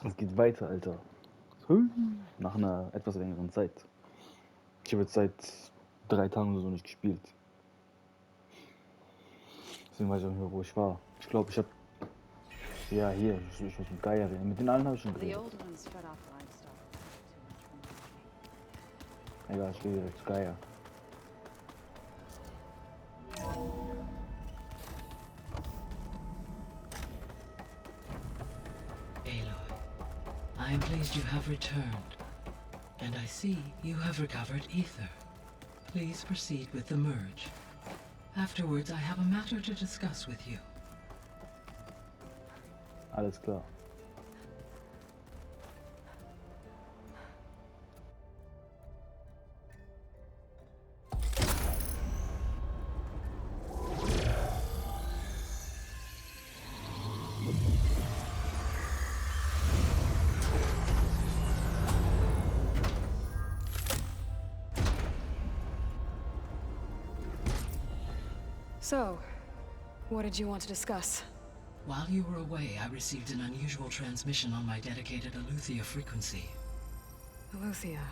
Es geht weiter, Alter. Nach einer etwas längeren Zeit. Ich habe jetzt seit 3 Tagen oder so nicht gespielt. Deswegen weiß ich auch nicht mehr, wo ich war. Ich glaube, ich habe... Ja, hier. Ich muss mit Gaia reden. Mit den allen habe ich schon The geredet. old ones fed off livestock. Too much from the Egal, ich gehe direkt zu Gaia. Aloy, I am pleased you have returned. And I see you have recovered ether. Please proceed with the merge. Afterwards, I have a matter to discuss with you. Alles klar. So, what did you want to discuss? While you were away, I received an unusual transmission on my dedicated Aletheia frequency. Aletheia.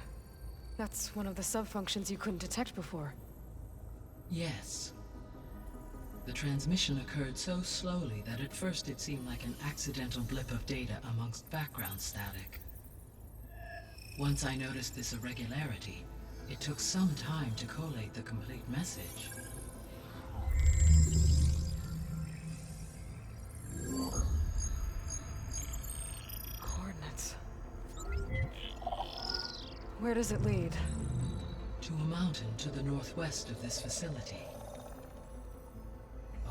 That's one of the sub-functions you couldn't detect before. Yes. The transmission occurred so slowly that at first it seemed like an accidental blip of data amongst background static. Once I noticed this irregularity, it took some time to collate the complete message. Coordinates. Where does it lead? To a mountain to the northwest of this facility.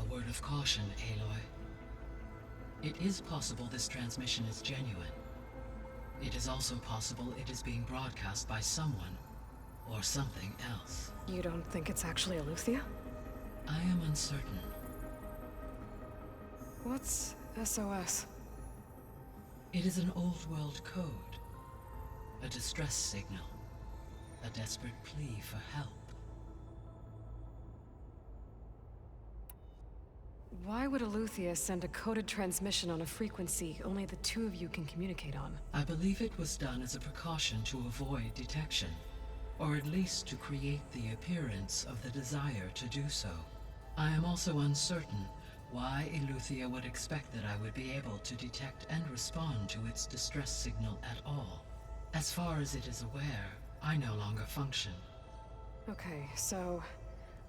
A word of caution, Aloy. It is possible this transmission is genuine. It is also possible it is being broadcast by someone or something else. You don't think it's actually Aletheia? I am uncertain. What's SOS? It is an old world code. A distress signal. A desperate plea for help. Why would Aletheia send a coded transmission on a frequency only the two of you can communicate on? I believe it was done as a precaution to avoid detection, or at least to create the appearance of the desire to do so. I am also uncertain why Aletheia would expect that I would be able to detect and respond to its distress signal at all. As far as it is aware, I no longer function. Okay, so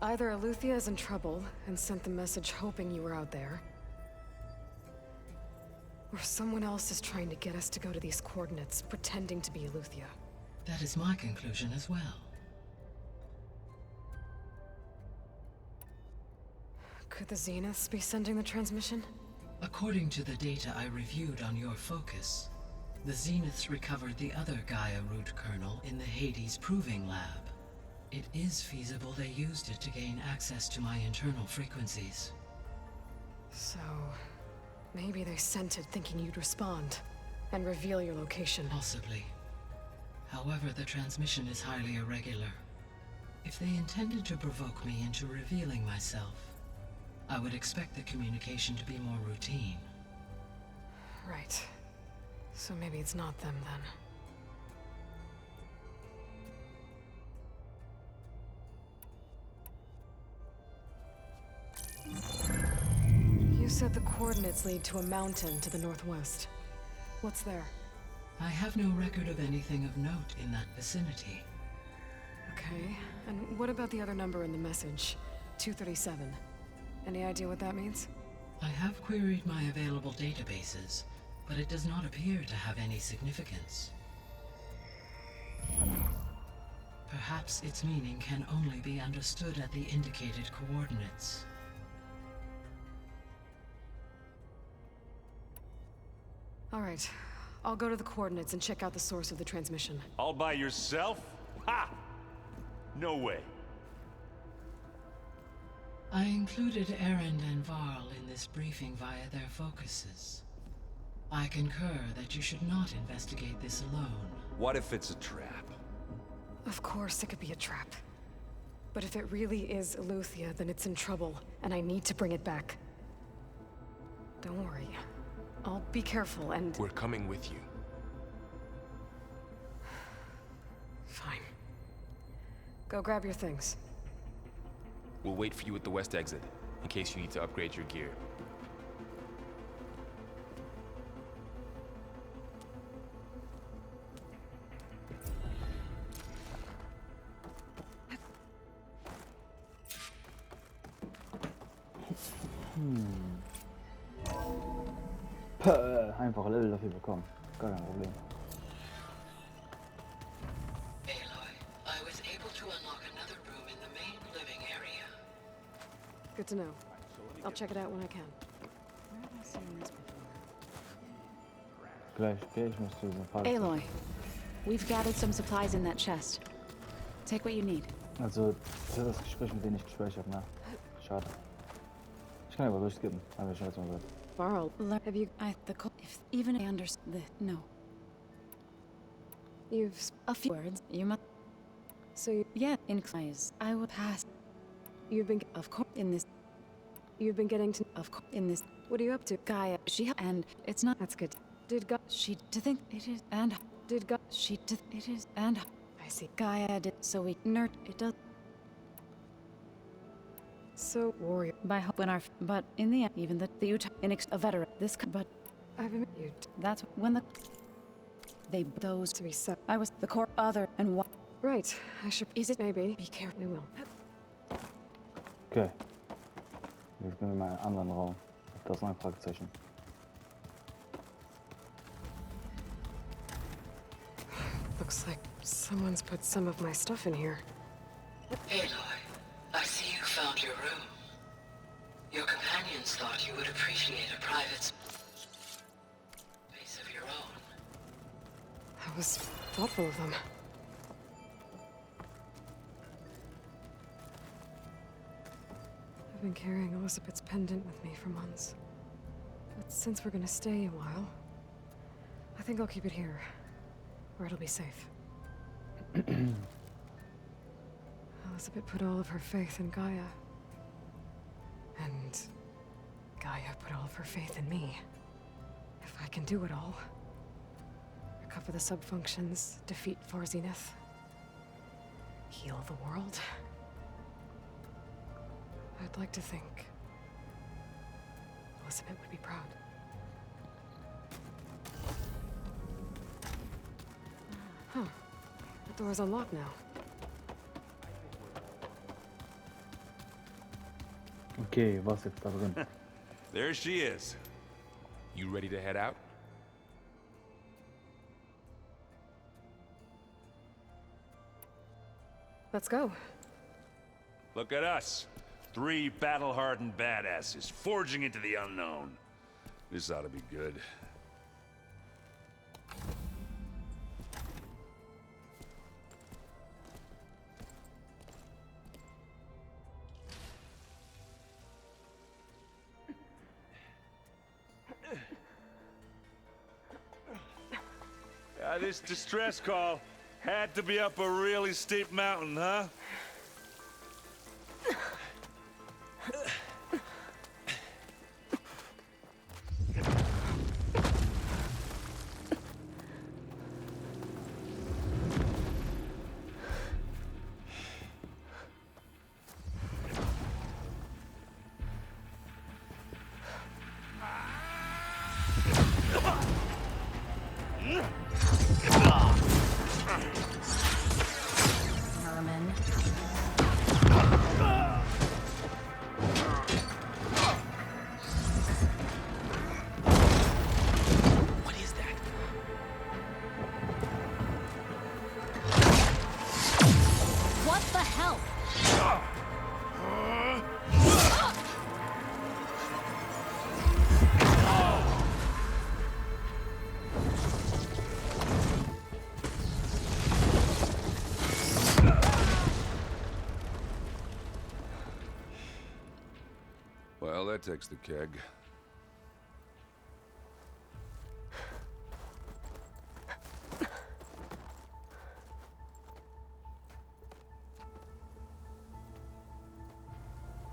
either Aletheia is in trouble and sent the message hoping you were out there, or someone else is trying to get us to go to these coordinates, pretending to be Aletheia. That is my conclusion as well. Could the Zeniths be sending the transmission? According to the data I reviewed on your focus, the Zeniths recovered the other Gaia root kernel in the Hades Proving Lab. It is feasible they used it to gain access to my internal frequencies. So, maybe they sent it thinking you'd respond and reveal your location. Possibly. However, the transmission is highly irregular. If they intended to provoke me into revealing myself, I would expect the communication to be more routine. Right. So maybe it's not them then. You said the coordinates lead to a mountain to the northwest. What's there? I have no record of anything of note in that vicinity. Okay, and what about the other number in the message? 237. Any idea what that means? I have queried my available databases, but it does not appear to have any significance. Perhaps its meaning can only be understood at the indicated coordinates. All right, I'll go to the coordinates and check out the source of the transmission. All by yourself? Ha! No way. I included Erend and Varl in this briefing via their focuses. I concur that you should not investigate this alone. What if it's a trap? Of course it could be a trap. But if it really is Aletheia, then it's in trouble, and I need to bring it back. Don't worry. I'll be careful and... We're coming with you. Go grab your things. We'll wait for you at the west exit, in case you need to upgrade your gear. Einfach Level dafür bekommen. Gar kein Problem. Aloy, I was able to unlock another room in the main living area. Good to know. I'll check it out when I can. Where have I seen this before? Gleich, okay, ich muss zu diesem Fall. Aloy, we've gathered some supplies in that chest. Take what you need. Also, das ist das Gespräch, mit dem ich gespeichert habe, ne? Schade. Ich kann aber durchskippen, habe ich schon letztes Mal gesagt. Varl, have you? If even I understand no. You've... A few words. You must. So you, Yeah, in eyes. I will pass. you've been... Of course, in this. You've been getting to... Of course, in this. What are you up to? Gaia, and it's not. That's good. Did God... She to think it is, and Did God... she to it is, and I see. Gaia did so we nerd it does So, warrior... by when our but in the end even the Utah a veteran this but I've been... You... that's when they those To be set... I was the core other and what Right. I should... is it Maybe. Be careful. We will. Okay. Jetzt gehen wir mal in einen anderen Raum. Das ist ein Fragezeichen. Looks like someone's put some of my stuff in here. Aloy, I see you found your room. Your companions thought you would appreciate a private space of your own. That was thoughtful of them. I've been carrying Elizabeth's pendant with me for months. But since we're gonna stay a while, I think I'll keep it here, where it'll be safe. Elizabeth put all of her faith in Gaia. And Gaia put all of her faith in me. If I can do it all, recover the subfunctions, defeat For Zenith, heal the world, I'd like to think Elizabeth would be proud. Huh. The door's unlocked now. Okay, was jetzt da drin? There she is. You ready to head out? Let's go. Look at us. 3 battle-hardened badasses forging into the unknown. This ought to be good. This distress call had to be up a really steep mountain, huh? Merman. What is that? What the hell? Well, that takes the keg.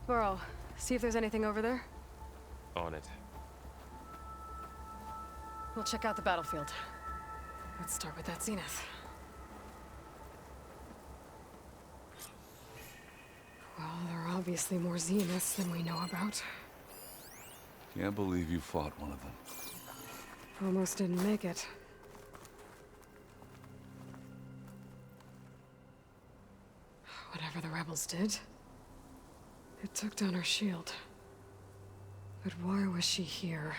Burrow, see if there's anything over there. On it. We'll check out the battlefield. Let's start with that Zenith. Well, there are obviously more Zeniths than we know about. Can't believe you fought one of them. Almost didn't make it. Whatever the rebels did, it took down her shield. But why was she here?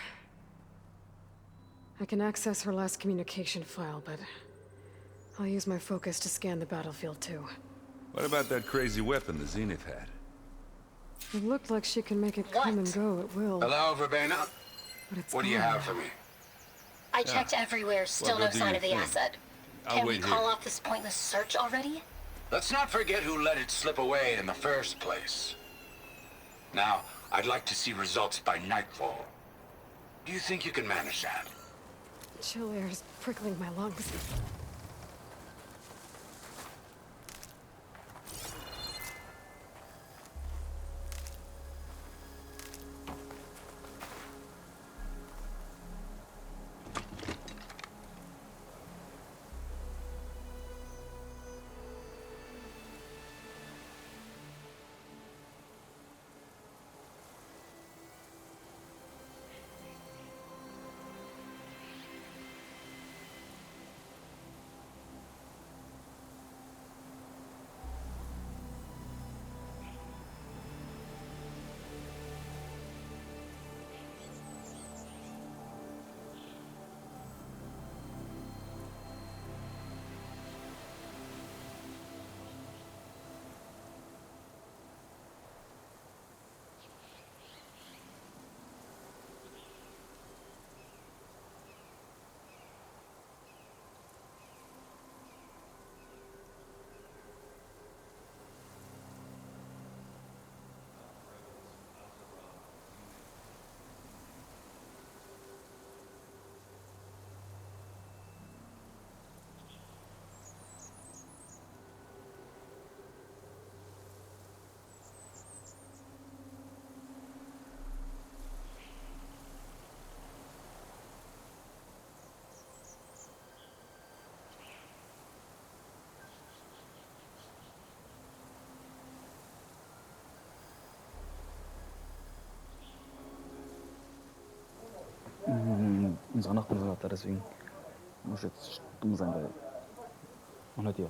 I can access her last communication file, but I'll use my focus to scan the battlefield too. What about that crazy weapon the Zenith had? It looked like she can make it come and go at will. Hello, Verbena? But it's What do you gone have for now. me? I checked everywhere, still Well, no go do sign your of the thing. asset. I'll Can we wait call here. off this pointless search already? Let's not forget who let it slip away in the first place. Now, I'd like to see results by nightfall. Do you think you can manage that? Chill air's prickling my lungs. Unsere Nachbarn sind da, deswegen muss ich jetzt dumm sein, weil man hört ja.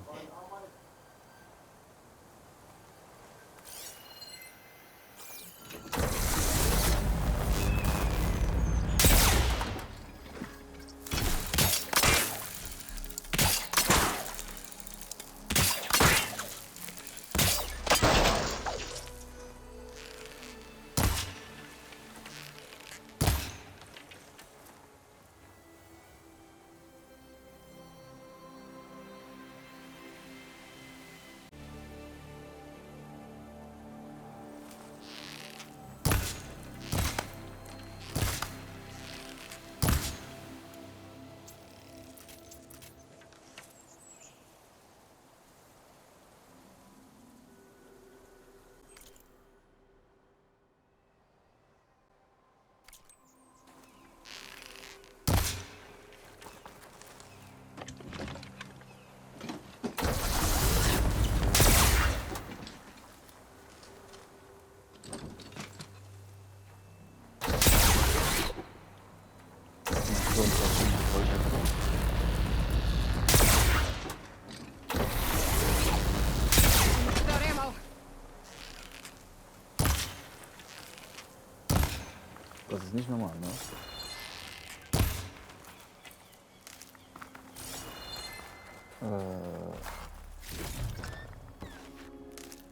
Without ammo! Das ist nicht normal, ne?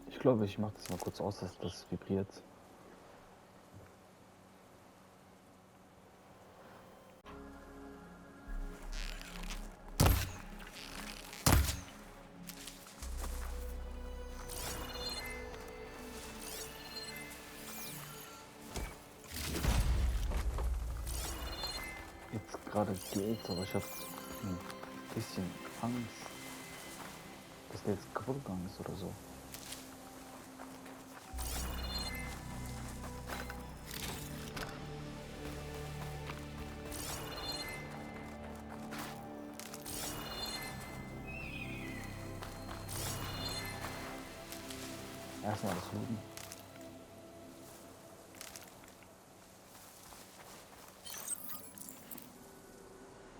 Ich glaube, ich mache das mal kurz aus, dass das vibriert. Jetzt gerade geht's, aber ich habe ein bisschen Angst, dass der jetzt kaputt gegangen ist oder so. Ja, Erstmal das looten.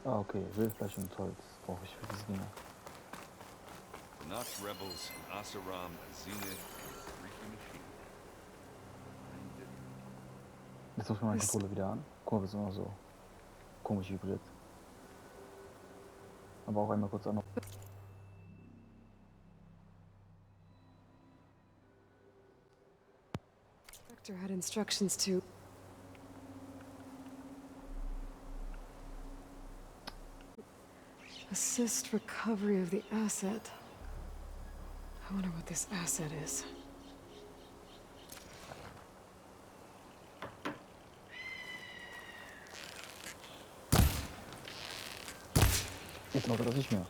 Ah, okay. Wildfleisch und Holz brauche ich für diese Dinger. The Nox rebels, Asaram, Zenith, freaky machine. Jetzt muss ich meine Controller wieder an. Guck mal, wir sind immer so komisch vibriert. Aber auch einmal kurz an. Spectre had instructions to... assist recovery of the asset. I wonder what this asset is. Jetzt lauter das nicht mehr.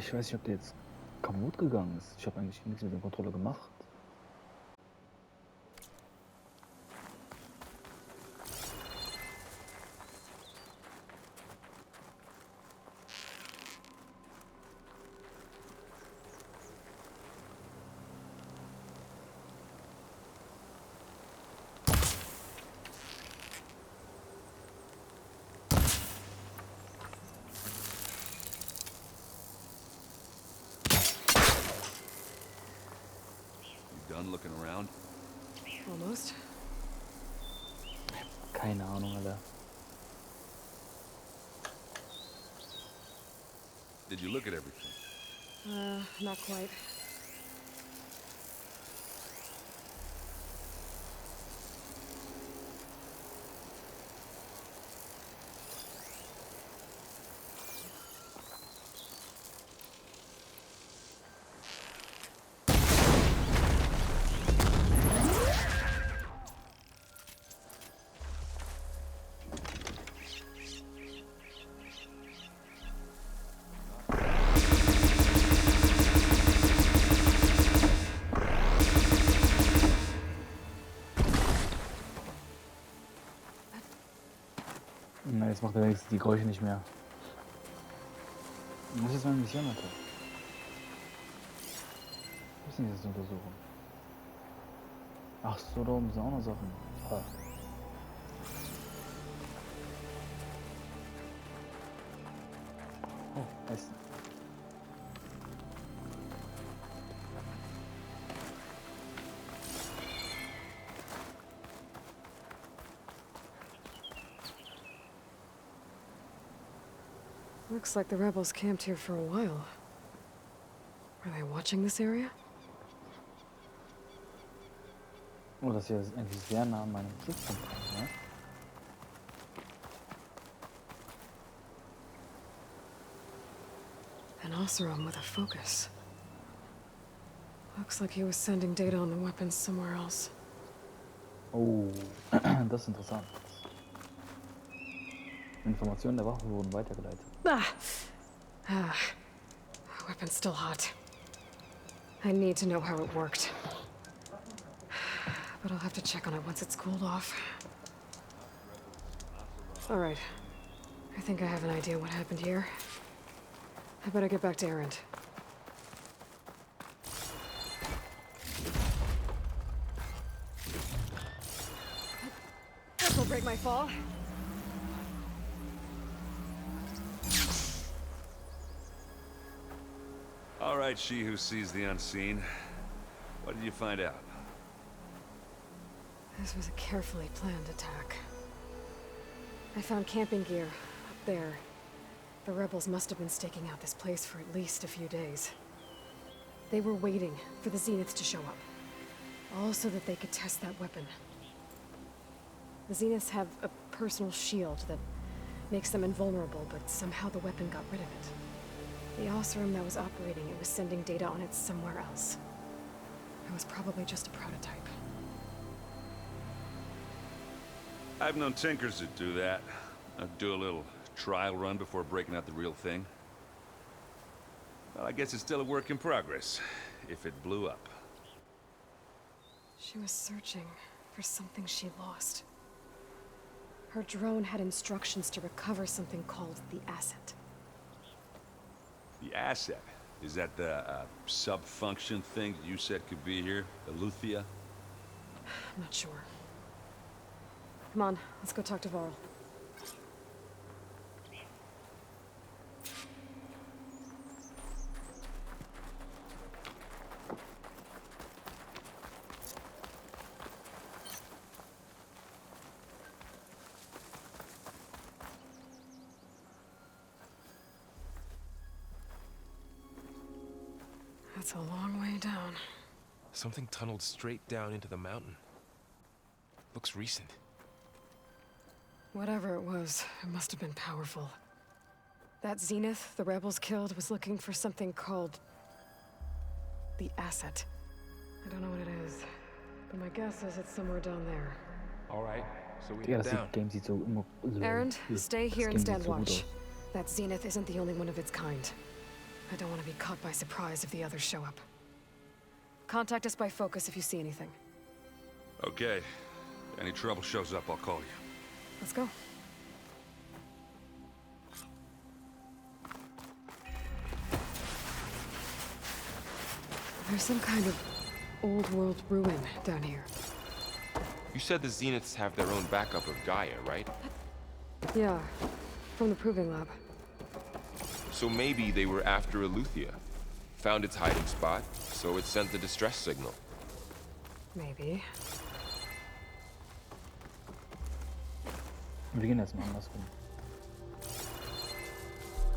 Ich weiß nicht, ob der jetzt kaputt gegangen ist. Ich habe eigentlich nichts mit dem Controller gemacht. Done looking around? Almost. Keine Ahnung, Alter. Did you look at everything? Not quite. Na, jetzt macht er wenigstens die Geräusche nicht mehr. Was ist meine Mission, Alter? Was ist denn jetzt untersuchen? Ach so, da oben sind auch noch Sachen. Ah. Oh, Essen. Looks like the rebels camped here for a while. Are they watching this area? Oh, das hier ist eigentlich sehr nah an meinem Stützpunkt dran, ne? An Oseram with a focus. Looks like he was sending data on the weapons somewhere else. Oh, das ist interessant. Informationen der Waffe wurden weitergeleitet. Weapon's still hot. I need to know how it worked. But I'll have to check on it once it's cooled off. Alright. I think I have an idea what happened here. I better get back to Erend. This'll break my fall. All right, she who sees the unseen. What did you find out? This was a carefully planned attack. I found camping gear up there. The rebels must have been staking out this place for at least a few days. They were waiting for the Zeniths to show up. All so that they could test that weapon. The Zeniths have a personal shield that Makes them invulnerable, but somehow the weapon got rid of it. The Oseram that was operating it was sending data on it somewhere else. It was probably just a prototype. I've known tinkers that do that. I'd do a little trial run before breaking out the real thing. Well, I guess it's still a work in progress, if it blew up. She was searching for something she lost. Her drone had instructions to recover something called the Asset. The Asset? Is that the sub-function thing that you said could be here? Eleuthia? I'm not sure. Come on, let's go talk to Varl. That's a long way down. Something tunneled straight down into the mountain. Looks recent. Whatever it was, it must have been powerful. That Zenith the rebels killed was looking for something called the Asset. I don't know what it is, but my guess is it's somewhere down there. All right, so we Ja, head das down. Game sieht so immer so. Erend, hier, stay das here and Game stand sieht so gut watch. aus. That Zenith isn't the only one of its kind. I don't want to be caught by surprise if the others show up. Contact us by focus if you see anything. Okay. Any trouble shows up, I'll call you. Let's go. There's some kind of old world ruin down here. You said the Zeniths have their own backup of Gaia, right? Yeah, from the Proving Lab. So maybe they were after Eleuthia. Found its hiding spot, so it sent the distress signal. Maybe. Wir gehen erstmal andersrum.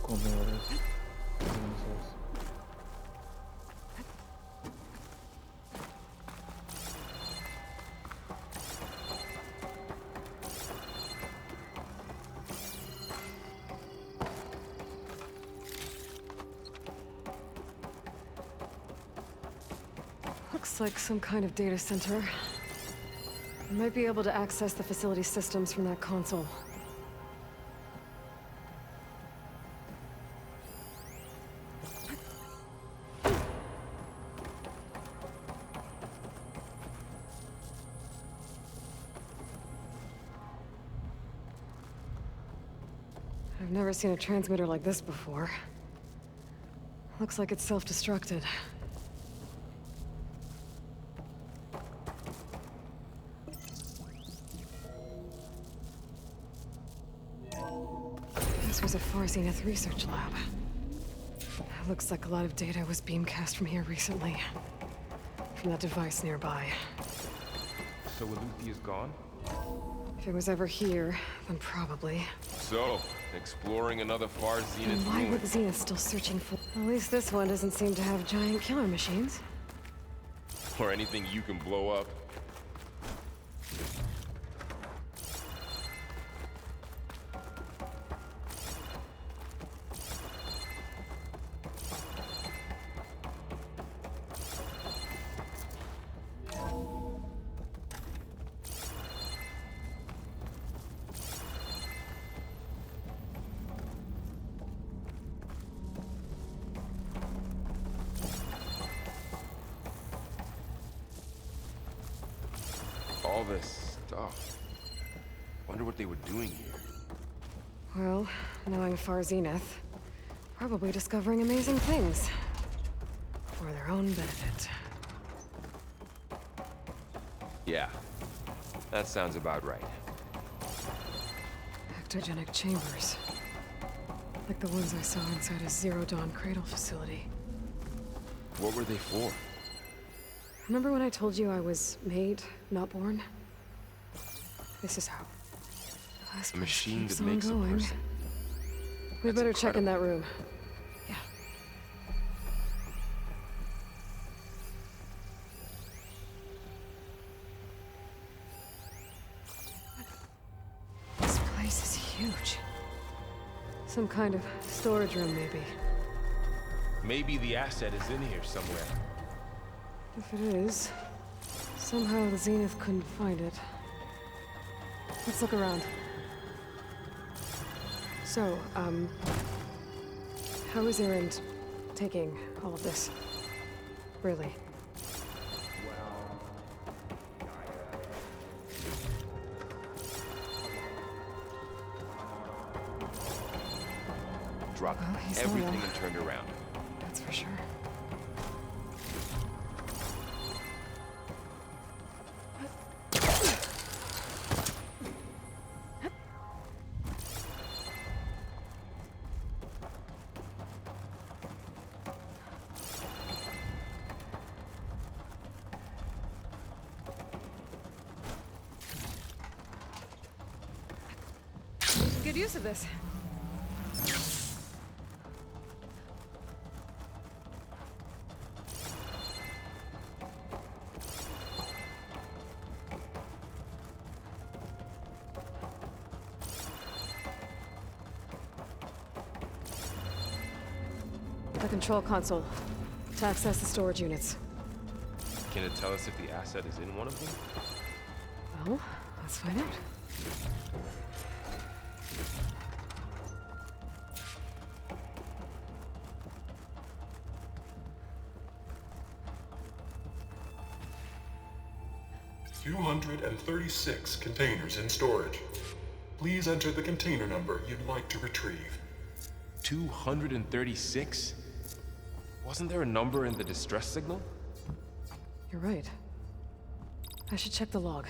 Gucken, wer das ist. Wie sieht das aus? Looks like some kind of data center. I might be able to access the facility systems from that console. I've never seen a transmitter like this before. Looks like it's self-destructed. This was a Far Zenith research lab. It looks like a lot of data was beamcast from here recently. From that device nearby. So Eleuthia's gone? If it was ever here, then probably. So, exploring another Far Then Zenith why ruin. would Zenith still searching for? At least this one doesn't seem to have giant killer machines. Or anything you can blow up. All this stuff. Wonder what they were doing here. Well, knowing Far Zenith, probably discovering amazing things. For their own benefit. Yeah, that sounds about right. Ectogenic chambers. Like the ones I saw inside a Zero Dawn cradle facility. What were they for? Remember when I told you I was made, not born? This is how. This A machine keeps that on makes a going. person. We That's better check in that incredible. room. Yeah. This place is huge. Some kind of storage room, maybe. Maybe the asset is in here somewhere. If it is, somehow the Zenith couldn't find it. Let's look around. So, how is Erend taking all of this? Really? Dropped Well, he's everything loyal. and turned around. That's for sure. Good use of this. The control console. To access the storage units. Can it tell us if the asset is in one of them? Well, let's find out. $236 containers in storage. Please enter the container number you'd like to retrieve. 236? Wasn't there a number in the distress signal? You're right. I should check the log.